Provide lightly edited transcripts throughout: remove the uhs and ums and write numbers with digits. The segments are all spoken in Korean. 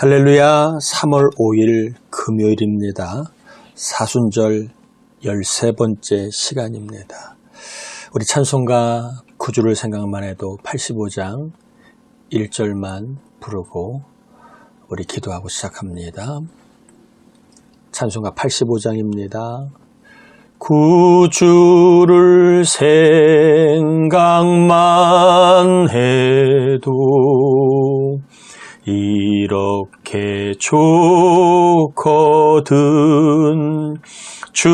할렐루야. 3월 5일 금요일입니다. 사순절 13번째 시간입니다. 우리 찬송가 9주를 생각만 해도 85장 1절만 부르고 우리 기도하고 시작합니다. 찬송가 85장입니다. 구주를 생각만 해도 이렇게 좋거든. 주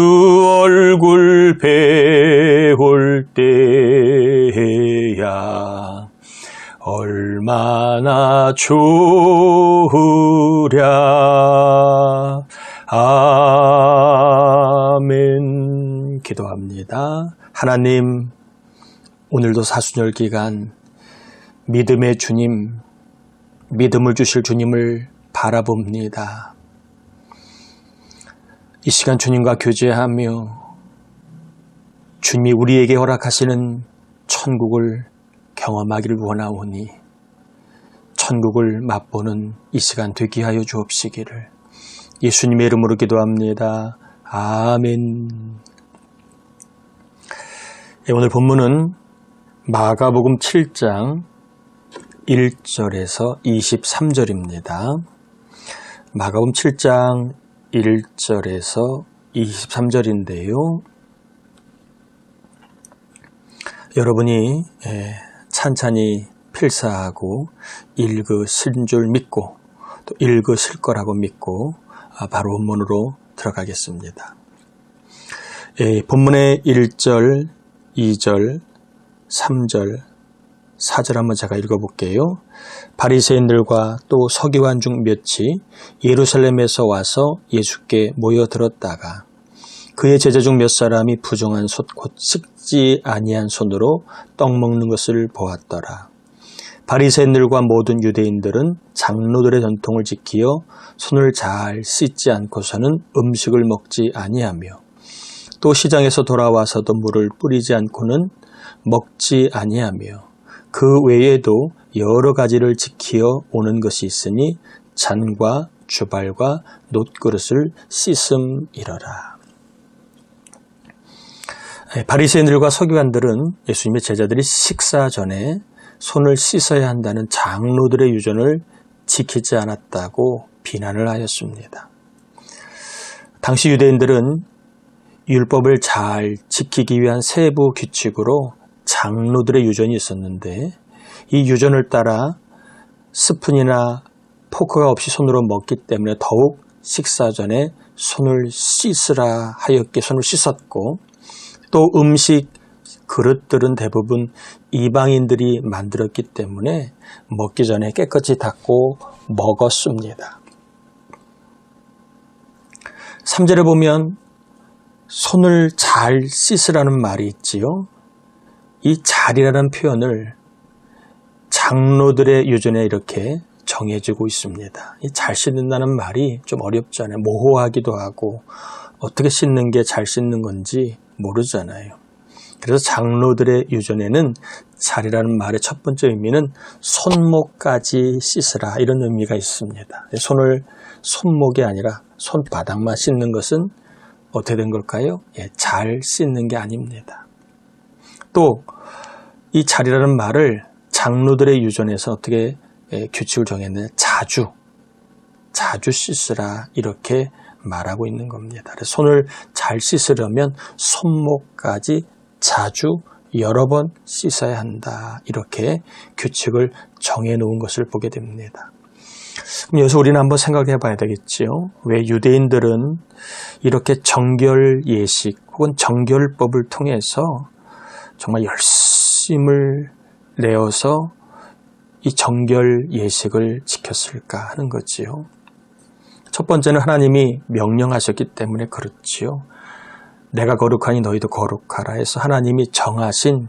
얼굴 배울 때야 얼마나 좋으랴. 아멘. 기도합니다. 하나님, 오늘도 사순절 기간 믿음의 주님, 믿음을 주실 주님을 바라봅니다. 이 시간 주님과 교제하며 주님이 우리에게 허락하시는 천국을 경험하기를 원하오니 천국을 맛보는 이 시간 되게 하여 주옵시기를 예수님의 이름으로 기도합니다. 아멘. 오늘 본문은 마가복음 7장 1절에서 23절입니다. 마가복음 7장 1절에서 23절인데요. 여러분이 찬찬히 필사하고 읽으신 줄 믿고 또 읽으실 거라고 믿고 바로 본문으로 들어가겠습니다. 본문의 1절, 2절, 3절, 4절 한번 제가 읽어볼게요. 바리새인들과 또 서기관 중 몇이 예루살렘에서 와서 예수께 모여들었다가 그의 제자 중 몇 사람이 부정한 곧 씻지 아니한 손으로 떡 먹는 것을 보았더라. 바리새인들과 모든 유대인들은 장로들의 전통을 지키어 손을 잘 씻지 않고서는 음식을 먹지 아니하며 또 시장에서 돌아와서도 물을 뿌리지 않고는 먹지 아니하며 그 외에도 여러 가지를 지키어 오는 것이 있으니 잔과 주발과 놋그릇을 씻음이러라. 바리새인들과 서기관들은 예수님의 제자들이 식사 전에 손을 씻어야 한다는 장로들의 유전을 지키지 않았다고 비난을 하였습니다. 당시 유대인들은 율법을 잘 지키기 위한 세부 규칙으로 장로들의 유전이 있었는데 이 유전을 따라 스푼이나 포크가 없이 손으로 먹기 때문에 더욱 식사 전에 손을 씻으라 하였기에 손을 씻었고 또 음식 그릇들은 대부분 이방인들이 만들었기 때문에 먹기 전에 깨끗이 닦고 먹었습니다. 3절에 보면 손을 잘 씻으라는 말이 있지요. 이 잘이라는 표현을 장로들의 유전에 이렇게 정해지고 있습니다. 이 잘 씻는다는 말이 좀 어렵잖아요. 모호하기도 하고 어떻게 씻는 게 잘 씻는 건지 모르잖아요. 그래서 장로들의 유전에는 잘이라는 말의 첫 번째 의미는 손목까지 씻으라 이런 의미가 있습니다. 손을 손목이 아니라 손바닥만 씻는 것은 어떻게 된 걸까요? 잘 씻는 게 아닙니다. 또 이 잘이라는 말을 장로들의 유전에서 어떻게 규칙을 정했느냐, 자주 씻으라 이렇게 말하고 있는 겁니다. 그래서 손을 잘 씻으려면 손목까지 자주 여러 번 씻어야 한다 이렇게 규칙을 정해놓은 것을 보게 됩니다. 여기서 우리는 한번 생각해 봐야 되겠지요. 왜 유대인들은 이렇게 정결 예식 혹은 정결법을 통해서 정말 열심을 내어서 이 정결 예식을 지켰을까 하는 거지요. 첫 번째는 하나님이 명령하셨기 때문에 그렇지요. 내가 거룩하니 너희도 거룩하라 해서 하나님이 정하신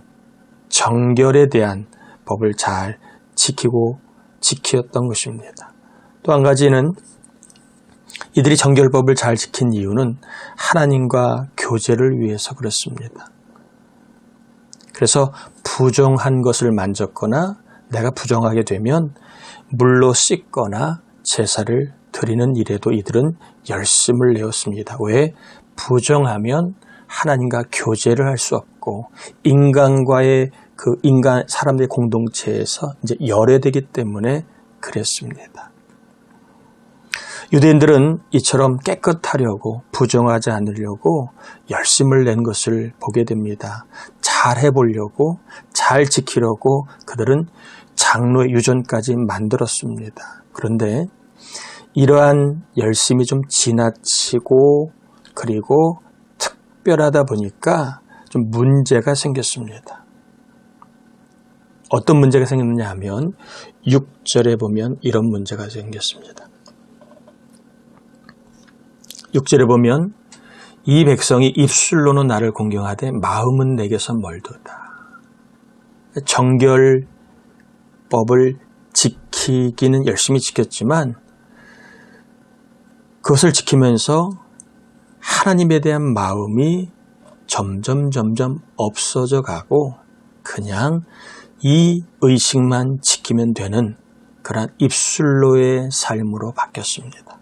정결에 대한 법을 잘 지켰던 것입니다. 또 한 가지는 이들이 정결법을 잘 지킨 이유는 하나님과 교제를 위해서 그렇습니다. 그래서 부정한 것을 만졌거나 내가 부정하게 되면 물로 씻거나 제사를 드리는 일에도 이들은 열심을 내었습니다. 왜? 부정하면 하나님과 교제를 할 수 없고 인간과의 사람들의 공동체에서 이제 열애되기 때문에 그랬습니다. 유대인들은 이처럼 깨끗하려고 부정하지 않으려고 열심을 낸 것을 보게 됩니다. 잘 해보려고 잘 지키려고 그들은 장로의 유전까지 만들었습니다. 그런데 이러한 열심이 좀 지나치고 그리고 특별하다 보니까 좀 문제가 생겼습니다. 어떤 문제가 생겼느냐 하면 6절에 보면 이런 문제가 생겼습니다. 6절에 보면 이 백성이 입술로는 나를 공경하되 마음은 내게서 멀도다. 정결법을 지키기는 열심히 지켰지만 그것을 지키면서 하나님에 대한 마음이 점점 없어져 가고 그냥 이 의식만 지키면 되는 그런 입술로의 삶으로 바뀌었습니다.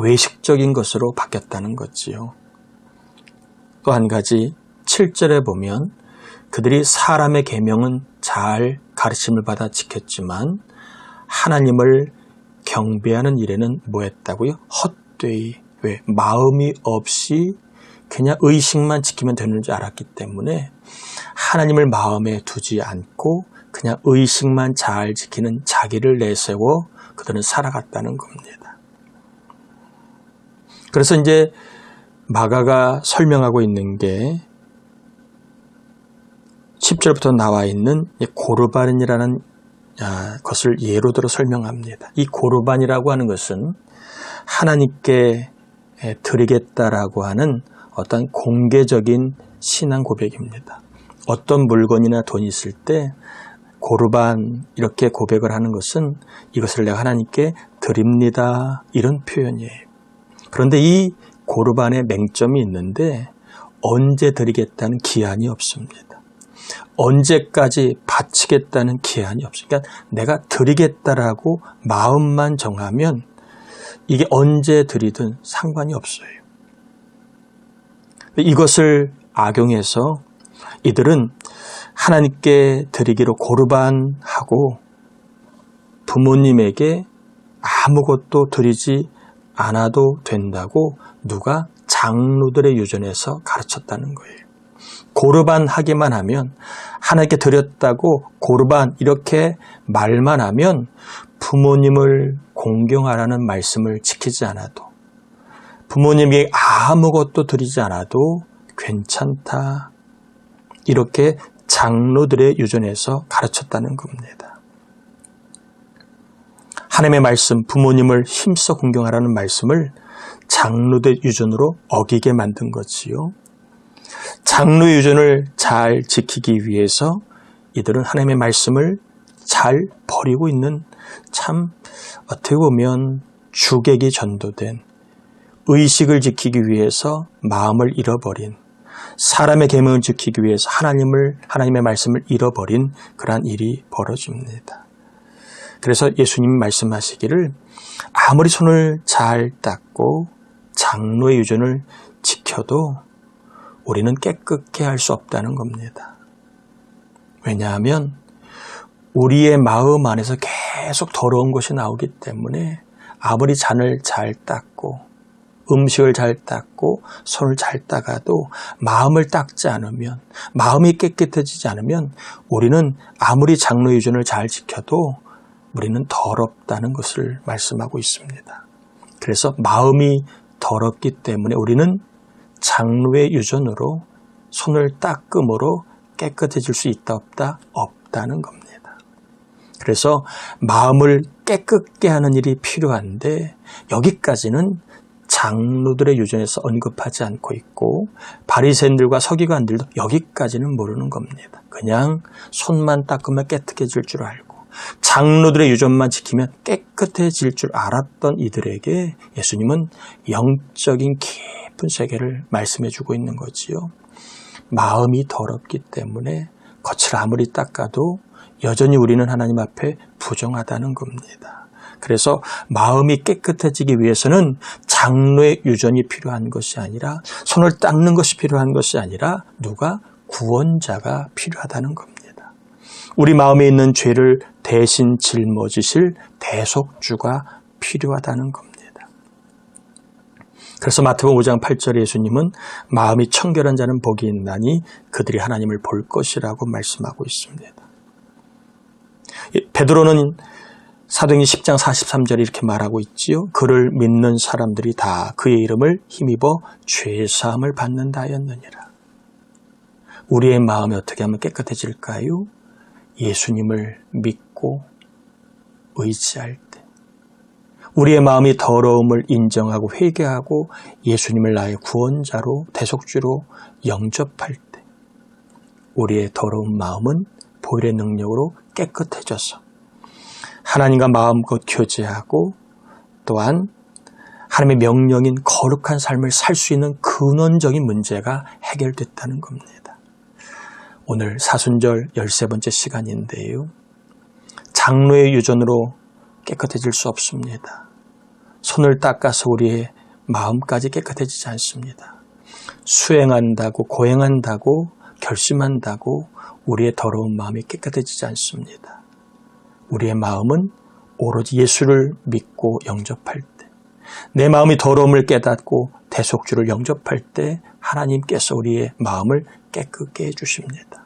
외식적인 것으로 바뀌었다는 거지요. 또 한 가지 7절에 보면 그들이 사람의 계명은 잘 가르침을 받아 지켰지만 하나님을 경배하는 일에는 뭐 했다고요? 헛되이. 왜? 마음이 없이 그냥 의식만 지키면 되는 줄 알았기 때문에 하나님을 마음에 두지 않고 그냥 의식만 잘 지키는 자기를 내세워 그들은 살아갔다는 겁니다. 그래서 이제 마가가 설명하고 있는 게 10절부터 나와 있는 고르반이라는 것을 예로 들어 설명합니다. 이 고르반이라고 하는 것은 하나님께 드리겠다라고 하는 어떤 공개적인 신앙 고백입니다. 어떤 물건이나 돈이 있을 때 고르반 이렇게 고백을 하는 것은 이것을 내가 하나님께 드립니다. 이런 표현이에요. 그런데 이 고르반의 맹점이 있는데 언제 드리겠다는 기한이 없습니다. 언제까지 바치겠다는 기한이 없습니다. 그러니까 내가 드리겠다라고 마음만 정하면 이게 언제 드리든 상관이 없어요. 이것을 악용해서 이들은 하나님께 드리기로 고르반하고 부모님에게 아무것도 드리지 않아도 된다고 누가 장로들의 유전에서 가르쳤다는 거예요. 고르반 하기만 하면 하나님께 드렸다고 고르반 이렇게 말만 하면 부모님을 공경하라는 말씀을 지키지 않아도 부모님에게 아무것도 드리지 않아도 괜찮다. 이렇게 장로들의 유전에서 가르쳤다는 겁니다. 하나님의 말씀, 부모님을 힘써 공경하라는 말씀을 장로들 유전으로 어기게 만든 거지요. 장로의 유전을 잘 지키기 위해서 이들은 하나님의 말씀을 잘 버리고 있는 참 어떻게 보면 주객이 전도된 의식을 지키기 위해서 마음을 잃어버린 사람의 계명을 지키기 위해서 하나님의 말씀을 잃어버린 그러한 일이 벌어집니다. 그래서 예수님이 말씀하시기를 아무리 손을 잘 닦고 장로의 유전을 지켜도 우리는 깨끗게 할 수 없다는 겁니다. 왜냐하면 우리의 마음 안에서 계속 더러운 것이 나오기 때문에 아무리 잔을 잘 닦고 음식을 잘 닦고 손을 잘 닦아도 마음을 닦지 않으면 마음이 깨끗해지지 않으면 우리는 아무리 장로 유전을 잘 지켜도 우리는 더럽다는 것을 말씀하고 있습니다. 그래서 마음이 더럽기 때문에 우리는 장로의 유전으로 손을 닦음으로 깨끗해질 수 있다 없다? 없다는 겁니다. 그래서 마음을 깨끗게 하는 일이 필요한데 여기까지는 장로들의 유전에서 언급하지 않고 있고 바리새인들과 서기관들도 여기까지는 모르는 겁니다. 그냥 손만 닦으면 깨끗해질 줄 알고 장로들의 유전만 지키면 깨끗해질 줄 알았던 이들에게 예수님은 영적인 깊은 세계를 말씀해 주고 있는 거지요. 마음이 더럽기 때문에 겉을 아무리 닦아도 여전히 우리는 하나님 앞에 부정하다는 겁니다. 그래서 마음이 깨끗해지기 위해서는 장로의 유전이 필요한 것이 아니라, 손을 닦는 것이 필요한 것이 아니라 누가? 구원자가 필요하다는 겁니다. 우리 마음에 있는 죄를 대신 짊어지실 대속주가 필요하다는 겁니다. 그래서 마태복음 5장 8절에 예수님은 마음이 청결한 자는 복이 있나니 그들이 하나님을 볼 것이라고 말씀하고 있습니다. 베드로는 사도행전 10장 43절에 이렇게 말하고 있지요. 그를 믿는 사람들이 다 그의 이름을 힘입어 죄사함을 받는다 하였느니라. 우리의 마음이 어떻게 하면 깨끗해질까요? 예수님을 믿고 의지할 때, 우리의 마음이 더러움을 인정하고 회개하고 예수님을 나의 구원자로 대속주로 영접할 때, 우리의 더러운 마음은 보혈의 능력으로 깨끗해져서 하나님과 마음껏 교제하고 또한 하나님의 명령인 거룩한 삶을 살 수 있는 근원적인 문제가 해결됐다는 겁니다. 오늘 사순절 13번째 시간인데요. 장로의 유전으로 깨끗해질 수 없습니다. 손을 닦아서 우리의 마음까지 깨끗해지지 않습니다. 수행한다고, 고행한다고, 결심한다고 우리의 더러운 마음이 깨끗해지지 않습니다. 우리의 마음은 오로지 예수를 믿고 영접할 때, 내 마음이 더러움을 깨닫고 대속주를 영접할 때 하나님께서 우리의 마음을 깨끗게 해주십니다.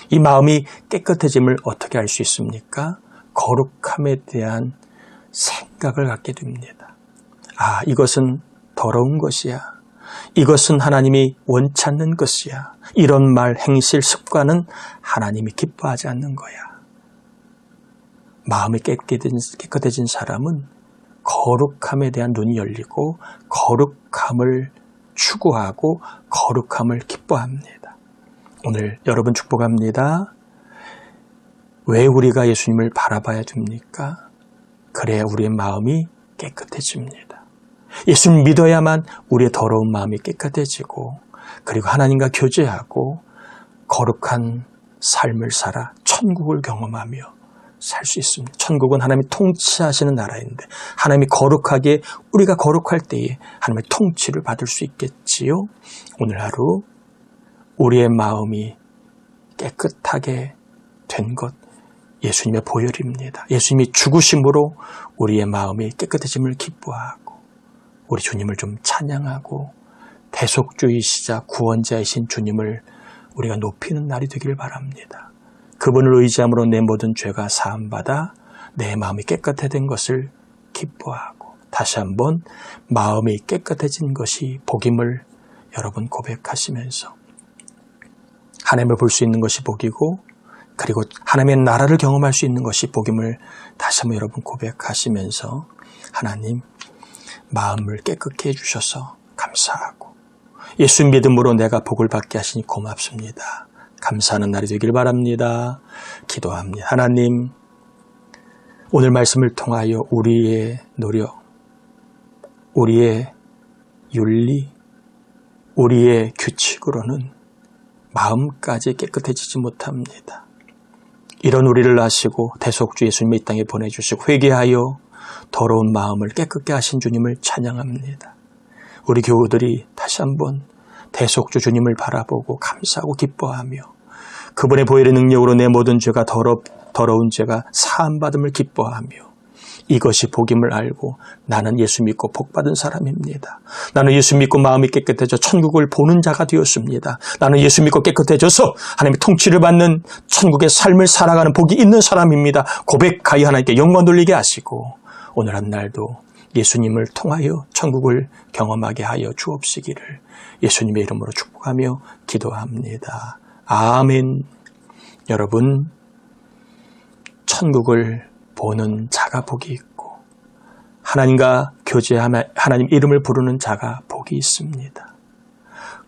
이 마음이 깨끗해짐을 어떻게 알 수 있습니까? 거룩함에 대한 생각을 갖게 됩니다. 아, 이것은 더러운 것이야. 이것은 하나님이 원치 않는 것이야. 이런 말, 행실, 습관은 하나님이 기뻐하지 않는 거야. 마음이 깨끗해진 사람은 거룩함에 대한 눈이 열리고 거룩함을 추구하고 거룩함을 기뻐합니다. 오늘 여러분 축복합니다. 왜 우리가 예수님을 바라봐야 됩니까? 그래야 우리의 마음이 깨끗해집니다. 예수님 믿어야만 우리의 더러운 마음이 깨끗해지고, 그리고 하나님과 교제하고 거룩한 삶을 살아 천국을 경험하며 살 수 있습니다. 천국은 하나님이 통치하시는 나라인데, 하나님이 거룩하게, 우리가 거룩할 때에 하나님의 통치를 받을 수 있겠지요. 오늘 하루 우리의 마음이 깨끗하게 된 것, 예수님의 보혈입니다. 예수님이 죽으심으로 우리의 마음이 깨끗해짐을 기뻐하고, 우리 주님을 좀 찬양하고 대속주이시자 구원자이신 주님을 우리가 높이는 날이 되길 바랍니다. 그분을 의지함으로 내 모든 죄가 사함받아 내 마음이 깨끗해진 것을 기뻐하고, 다시 한번 마음이 깨끗해진 것이 복임을 여러분 고백하시면서, 하나님을 볼 수 있는 것이 복이고, 그리고 하나님의 나라를 경험할 수 있는 것이 복임을 다시 한번 여러분 고백하시면서, 하나님 마음을 깨끗게 해주셔서 감사하고 예수 믿음으로 내가 복을 받게 하시니 고맙습니다. 감사하는 날이 되길 바랍니다. 기도합니다. 하나님, 오늘 말씀을 통하여 우리의 노력, 우리의 윤리, 우리의 규칙으로는 마음까지 깨끗해지지 못합니다. 이런 우리를 아시고 대속주 예수님의 이 땅에 보내주시고 회개하여 더러운 마음을 깨끗게 하신 주님을 찬양합니다. 우리 교우들이 다시 한번 대속주 주님을 바라보고 감사하고 기뻐하며 그분의 보혈의 능력으로 내 모든 죄가 더러운 죄가 사함받음을 기뻐하며, 이것이 복임을 알고 나는 예수 믿고 복받은 사람입니다. 나는 예수 믿고 마음이 깨끗해져 천국을 보는 자가 되었습니다. 나는 예수 믿고 깨끗해져서 하나님의 통치를 받는 천국의 삶을 살아가는 복이 있는 사람입니다. 고백하여 하나님께 영광 돌리게 하시고, 오늘 한 날도 예수님을 통하여 천국을 경험하게 하여 주옵시기를 예수님의 이름으로 축복하며 기도합니다. 아멘. 여러분, 천국을 보는 자가 복이 있고 하나님과 교제하며 하나님 이름을 부르는 자가 복이 있습니다.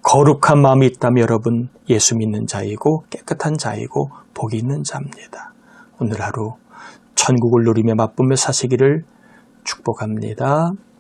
거룩한 마음이 있다면 여러분 예수 믿는 자이고 깨끗한 자이고 복이 있는 자입니다. 오늘 하루 천국을 누리며 맛보며 사시기를 축복합니다.